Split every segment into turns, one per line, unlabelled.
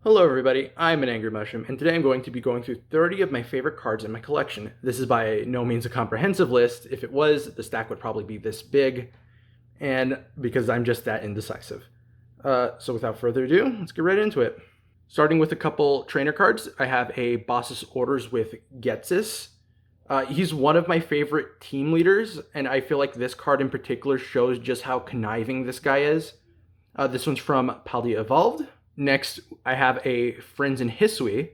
Hello everybody, I'm AnAngryMushroom, and today I'm going to be going through 30 of my favorite cards in my collection. This is by no means a comprehensive list. If it was, the stack would probably be this big, and because I'm just that indecisive. So without further ado, let's get right into it. Starting with a couple trainer cards, I have a Boss's Orders with Getsis. He's one of my favorite team leaders, and I feel like this card in particular shows just how conniving this guy is. This one's from Paldea Evolved. Next, I have a Friends in Hisui.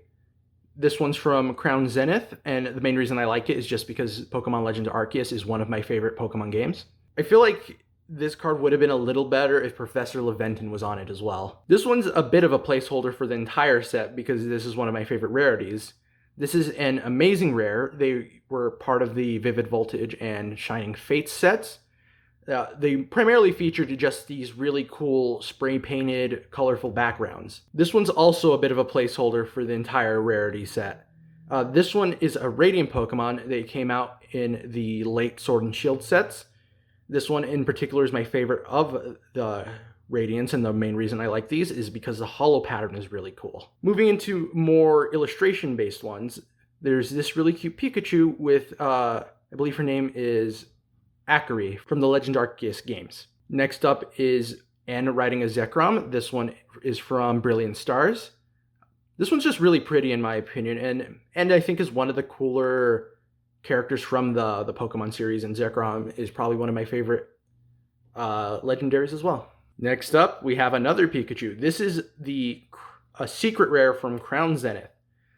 This one's from Crown Zenith, and the main reason I like it is just because Pokemon Legends Arceus is one of my favorite Pokemon games. I feel like this card would have been a little better if Professor Laventon was on it as well. This one's a bit of a placeholder for the entire set because this is one of my favorite rarities. This is an amazing rare. They were part of the Vivid Voltage and Shining Fates sets. They primarily featured just these really cool spray-painted, colorful backgrounds. This one's also a bit of a placeholder for the entire rarity set. This one is a Radiant Pokemon. They came out in the late Sword and Shield sets. This one in particular is my favorite of the Radiants, and the main reason I like these is because the holo pattern is really cool. Moving into more illustration-based ones, there's this really cute Pikachu with, I believe her name is Akari from the Legend Arceus games. Next up is Anna riding a Zekrom. This one is from Brilliant Stars. This one's just really pretty in my opinion, and I think is one of the cooler characters from the Pokemon series, and Zekrom is probably one of my favorite legendaries as well. Next up, we have another Pikachu. This is a secret rare from Crown Zenith.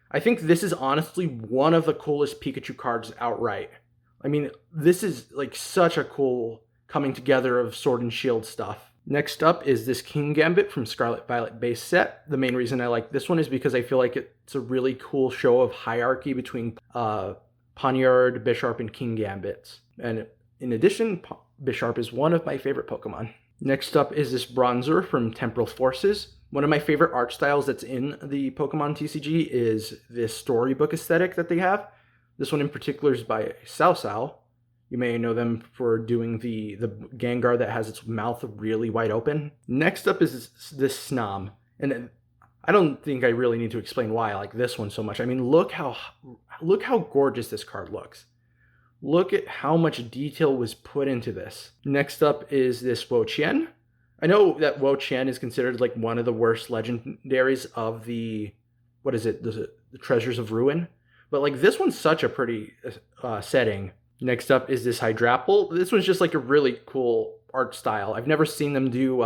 I think this is honestly one of the coolest Pikachu cards outright. I mean, this is like such a cool coming together of Sword and Shield stuff. Next up is this King Gambit from Scarlet Violet base set. The main reason I like this one is because I feel like it's a really cool show of hierarchy between Poniard, Bisharp, and King Gambits. And in addition, Bisharp is one of my favorite Pokemon. Next up is this Bronzor from Temporal Forces. One of my favorite art styles that's in the Pokemon TCG is this storybook aesthetic that they have. This one in particular is by Sao Sao. You may know them for doing the Gengar that has its mouth really wide open. Next up is this Snom. And I don't think I really need to explain why I like this one so much. I mean, look how gorgeous this card looks. Look at how much detail was put into this. Next up is this Wo-Chien. I know that Wo-Chien is considered like one of the worst legendaries of the Treasures of Ruin. But like this one's such a pretty setting. Next up is this Hydrapple. This one's just like a really cool art style. I've never seen them do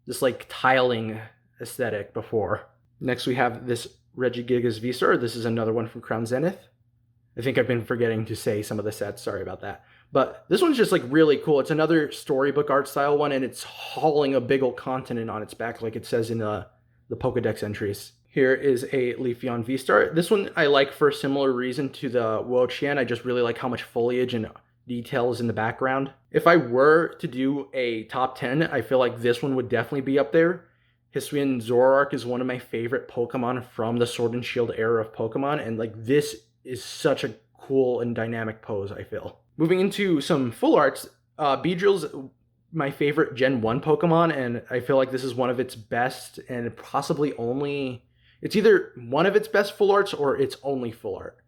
this like tiling aesthetic before. Next we have this Regigigas Viscera. This is another one from Crown Zenith. I think I've been forgetting to say some of the sets. Sorry about that. But this one's just like really cool. It's another storybook art style one, and it's hauling a big old continent on its back like it says in the Pokedex entries. Here is a Leafeon V-Star. This one I like for a similar reason to the Wo-Chien. I just really like how much foliage and detail is in the background. If I were to do a top 10, I feel like this one would definitely be up there. Hisuian Zoroark is one of my favorite Pokemon from the Sword and Shield era of Pokemon, and like this is such a cool and dynamic pose, I feel. Moving into some full arts, Beedrill's my favorite Gen 1 Pokemon, and I feel like this is one of its best and possibly only... It's either one of its best full arts or its only full art.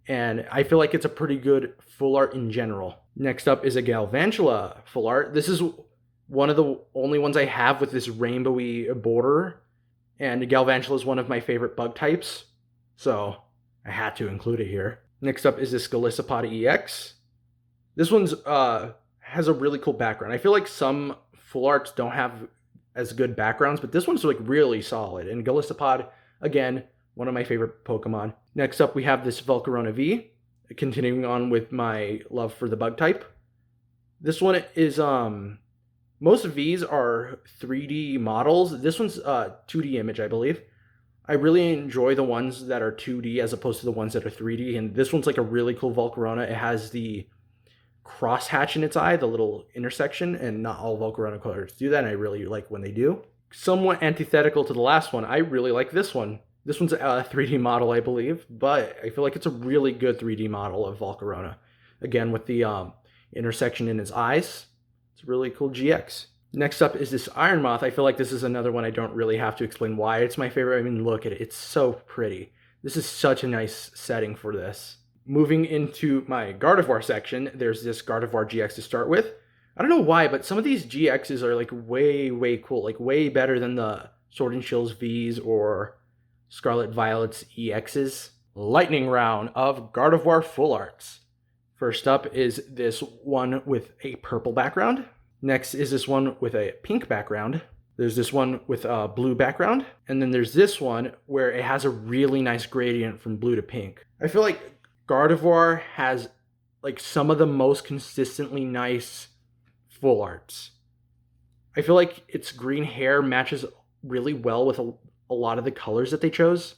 And I feel like it's a pretty good full art in general. Next up is a Galvantula full art. This is one of the only ones I have with this rainbowy border. And Galvantula is one of my favorite bug types. So I had to include it here. Next up is this Golisopod EX. This one's has a really cool background. I feel like some full arts don't have as good backgrounds, but this one's like really solid. And Golisopod, again, one of my favorite Pokemon. Next up, we have this Volcarona V, continuing on with my love for the bug type. This one is, most Vs are 3D models. This one's a 2D image, I believe. I really enjoy the ones that are 2D as opposed to the ones that are 3D, and this one's like a really cool Volcarona. It has the crosshatch in its eye, the little intersection, and not all Volcarona colors do that, and I really like when they do. Somewhat antithetical to the last one, I really like this one. This one's a 3D model, I believe, but I feel like it's a really good 3D model of Volcarona. Again, with the intersection in its eyes, it's a really cool GX. Next up is this Iron Moth. I feel like this is another one I don't really have to explain why it's my favorite. I mean, look at it. It's so pretty. This is such a nice setting for this. Moving into my Gardevoir section, there's this Gardevoir GX to start with. I don't know why, but some of these GXs are like way cool, like way better than the Sword and Shield's Vs or Scarlet Violet's EXs. Lightning round of Gardevoir Full Arts. First up is this one with a purple background. Next is this one with a pink background. There's this one with a blue background. And then there's this one where it has a really nice gradient from blue to pink. I feel like Gardevoir has like some of the most consistently nice full arts. I feel like its green hair matches really well with a lot of the colors that they chose.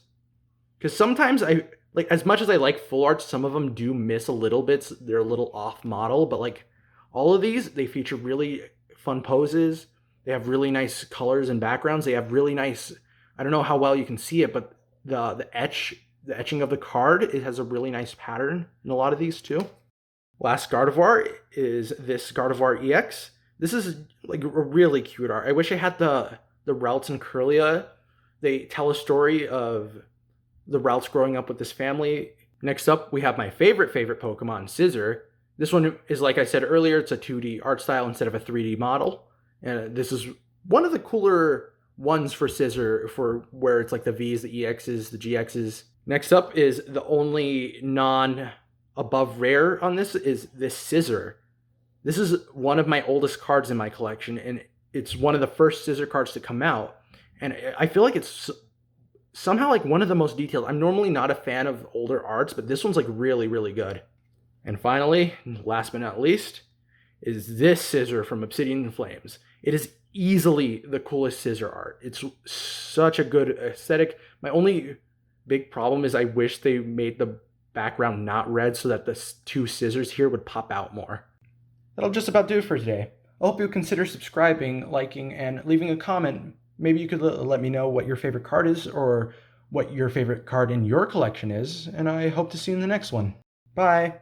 Because sometimes I, like, as much as I like full arts, some of them do miss a little bit. They're a little off model, but like all of these, they feature really fun poses. They have really nice colors and backgrounds. They have really nice, I don't know how well you can see it, but the etching of the card, it has a really nice pattern in a lot of these too. Last Gardevoir is this Gardevoir EX. This is like a really cute art. I wish I had the Routes and Curlia. They tell a story of the Routes growing up with this family. Next up, we have my favorite Pokemon, Scizor. This one is, like I said earlier, it's a 2D art style instead of a 3D model. And this is one of the cooler ones for Scizor, for where it's like the Vs, the EXs, the GXs. Next up is the only non-above rare on this is this Scizor. This is one of my oldest cards in my collection, and it's one of the first Scizor cards to come out. And I feel like it's somehow like one of the most detailed. I'm normally not a fan of older arts, but this one's like really good. And finally, last but not least, is this Scizor from Obsidian Flames. It is easily the coolest Scizor art. It's such a good aesthetic. My only big problem is I wish they made the background not red so that the two scissors here would pop out more. That'll just about do it for today. I hope you consider subscribing, liking, and leaving a comment. Maybe you could let me know what your favorite card is or what your favorite card in your collection is, and I hope to see you in the next one. Bye!